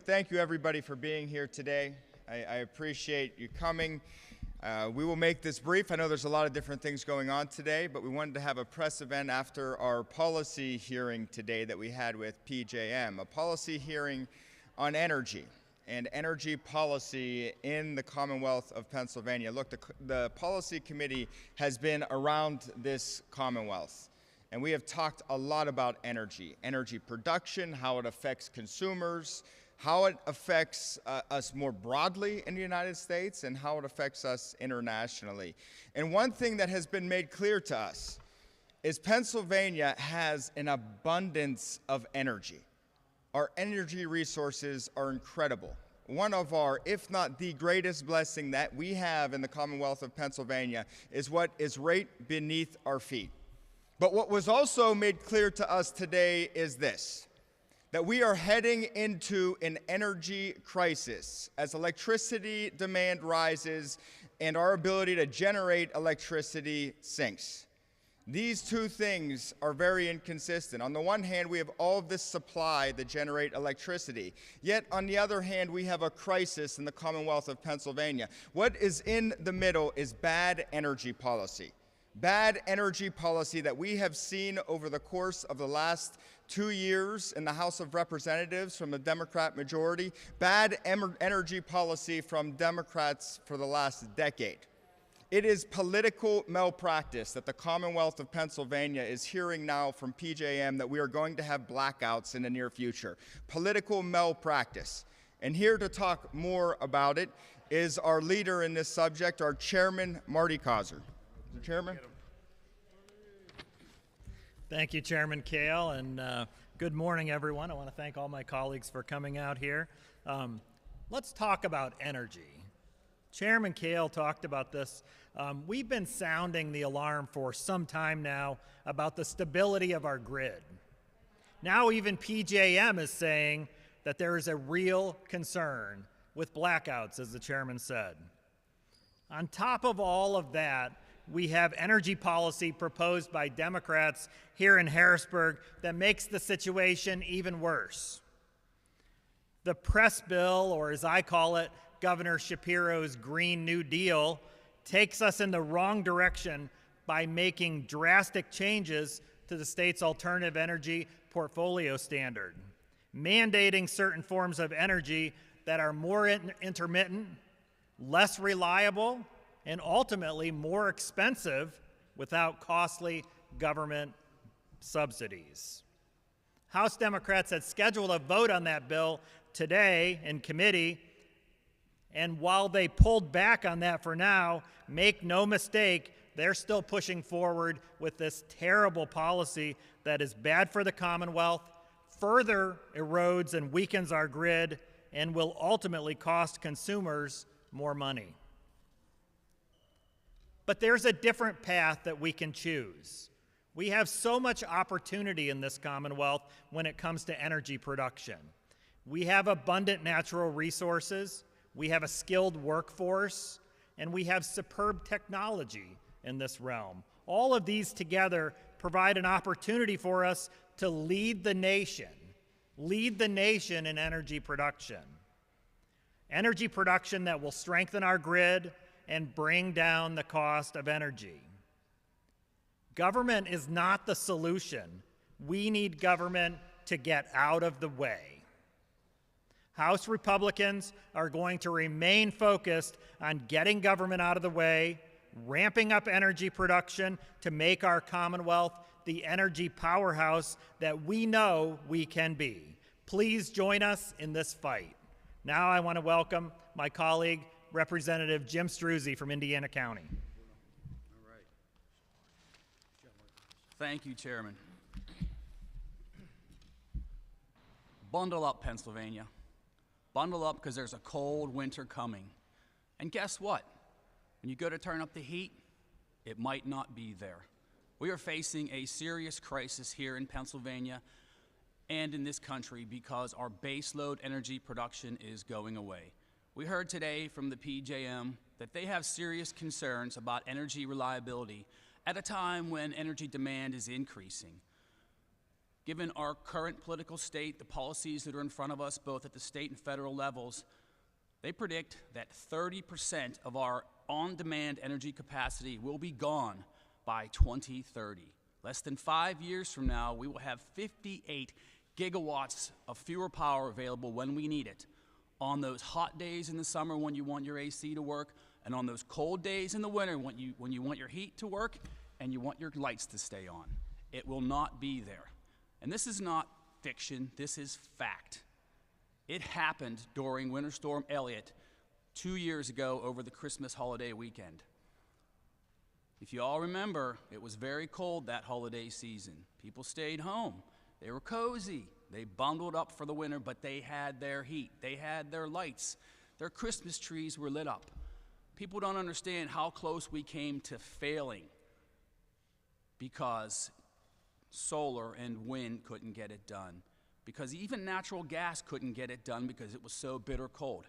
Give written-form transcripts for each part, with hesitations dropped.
thank you everybody for being here today. I appreciate you coming. We will make this brief. I know there's a lot of different things going on today, but we wanted to have a press event after our policy hearing today that we had with PJM, a policy hearing on energy and energy policy in the Commonwealth of Pennsylvania. Look, the policy committee has been around this Commonwealth, and we have talked a lot about energy production, how it affects consumers, how it affects us more broadly in the United States, and how it affects us internationally. And one thing that has been made clear to us is Pennsylvania has an abundance of energy. Our energy resources are incredible. One of our, if not the greatest blessing that we have in the Commonwealth of Pennsylvania is what is right beneath our feet. But what was also made clear to us today is this, that we are heading into an energy crisis as electricity demand rises and our ability to generate electricity sinks. These two things are very inconsistent. On the one hand, we have all of this supply that generate electricity. Yet, on the other hand, we have a crisis in the Commonwealth of Pennsylvania. What is in the middle is bad energy policy. Bad energy policy that we have seen over the course of the last 2 years in the House of Representatives from the Democrat majority. Bad energy policy from Democrats for the last decade. It is political malpractice that the Commonwealth of Pennsylvania is hearing now from PJM that we are going to have blackouts in the near future. Political malpractice. And here to talk more about it is our leader in this subject, our chairman, Marty Causer. Mr. Chairman. Thank you, Chairman Kail, and good morning, everyone. I want to thank all my colleagues for coming out here. Let's talk about energy. Chairman Kail talked about this. We've been sounding the alarm for some time now about the stability of our grid. Now even PJM is saying that there is a real concern with blackouts, as the chairman said. On top of all of that, we have energy policy proposed by Democrats here in Harrisburg that makes the situation even worse. The press bill, or as I call it, Governor Shapiro's Green New Deal, takes us in the wrong direction by making drastic changes to the state's alternative energy portfolio standard, mandating certain forms of energy that are more intermittent, less reliable, and ultimately more expensive without costly government subsidies. House Democrats had scheduled a vote on that bill today in committee, and while they pulled back on that for now, make no mistake, they're still pushing forward with this terrible policy that is bad for the Commonwealth, further erodes and weakens our grid, and will ultimately cost consumers more money. But there's a different path that we can choose. We have so much opportunity in this Commonwealth when it comes to energy production. We have abundant natural resources, we have a skilled workforce, and we have superb technology in this realm. All of these together provide an opportunity for us to lead the nation in energy production. Energy production that will strengthen our grid and bring down the cost of energy. Government is not the solution. We need government to get out of the way. House Republicans are going to remain focused on getting government out of the way, ramping up energy production to make our Commonwealth the energy powerhouse that we know we can be. Please join us in this fight. Now I want to welcome my colleague, Representative Jim Struzzi from Indiana County. All right. Thank you, Chairman. Bundle up, Pennsylvania. Bundle up because there's a cold winter coming. And guess what? When you go to turn up the heat, it might not be there. We are facing a serious crisis here in Pennsylvania and in this country because our baseload energy production is going away. We heard today from the PJM that they have serious concerns about energy reliability at a time when energy demand is increasing. given our current political state, the policies that are in front of us, both at the state and federal levels, they predict that 30% of our on-demand energy capacity will be gone by 2030. Less than 5 years from now, we will have 58 gigawatts of fewer power available when we need it. On those hot days in the summer when you want your AC to work, and on those cold days in the winter when you want your heat to work and you want your lights to stay on. It will not be there. And this is not fiction, this is fact. It happened during Winter Storm Elliott 2 years ago over the Christmas holiday weekend. If you all remember, it was very cold that holiday season. People stayed home. They were cozy. They bundled up for the winter, but they had their heat. They had their lights. Their Christmas trees were lit up. People don't understand how close we came to failing because solar and wind couldn't get it done, because even natural gas couldn't get it done because it was so bitter cold.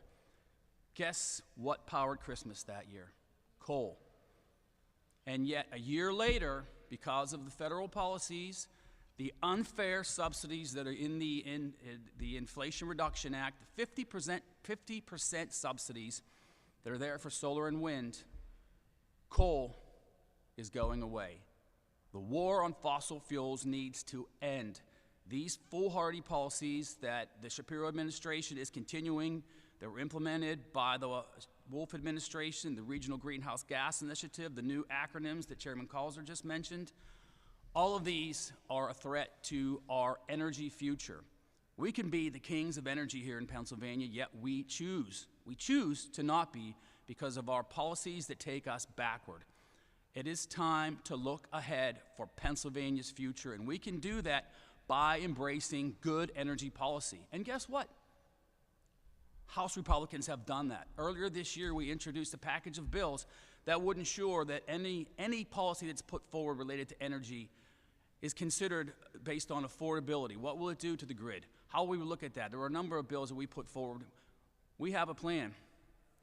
Guess what powered Christmas that year? Coal. And yet a year later, because of the federal policies, the unfair subsidies that are in the Inflation Reduction Act, the 50% subsidies that are there for solar and wind, coal is going away. The war on fossil fuels needs to end. These foolhardy policies that the Shapiro administration is continuing, that were implemented by the Wolf administration, the Regional Greenhouse Gas Initiative, the new acronyms that Chairman Kail just mentioned, all of these are a threat to our energy future. We can be the kings of energy here in Pennsylvania, yet we choose to not be because of our policies that take us backward. It is time to look ahead for Pennsylvania's future, and we can do that by embracing good energy policy. And guess what? House Republicans have done that. Earlier this year, we introduced a package of bills that would ensure that any policy that's put forward related to energy is considered based on affordability. What will it do to the grid? How will we look at that? There are a number of bills that we put forward. We have a plan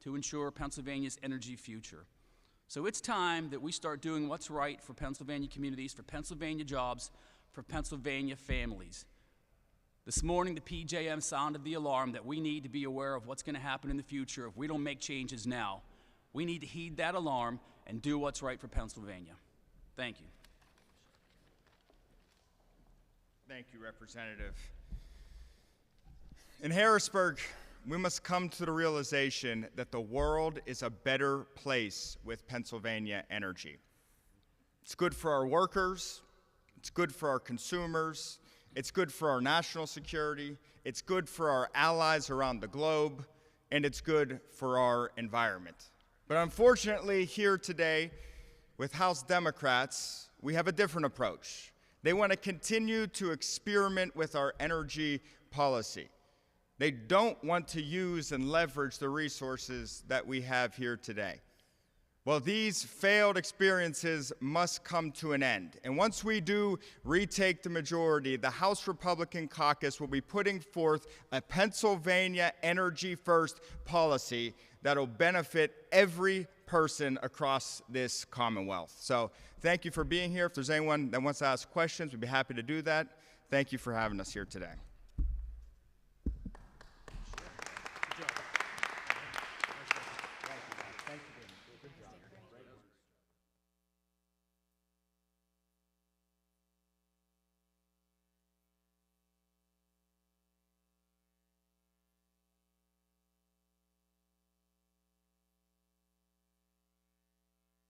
to ensure Pennsylvania's energy future. So it's time that we start doing what's right for Pennsylvania communities, for Pennsylvania jobs, for Pennsylvania families. This morning, the PJM sounded the alarm that we need to be aware of what's going to happen in the future if we don't make changes now. We need to heed that alarm and do what's right for Pennsylvania. Thank you. Thank you, Representative. In Harrisburg, we must come to the realization that the world is a better place with Pennsylvania energy. It's good for our workers, it's good for our consumers, it's good for our national security, it's good for our allies around the globe, and it's good for our environment. But unfortunately, here today, with House Democrats, we have a different approach. They want to continue to experiment with our energy policy. They don't want to use and leverage the resources that we have here today. Well, these failed experiences must come to an end. And once we do retake the majority, the House Republican caucus will be putting forth a Pennsylvania Energy First policy that will benefit every person across this Commonwealth. So thank you for being here. If there's anyone that wants to ask questions, we'd be happy to do that. Thank you for having us here today.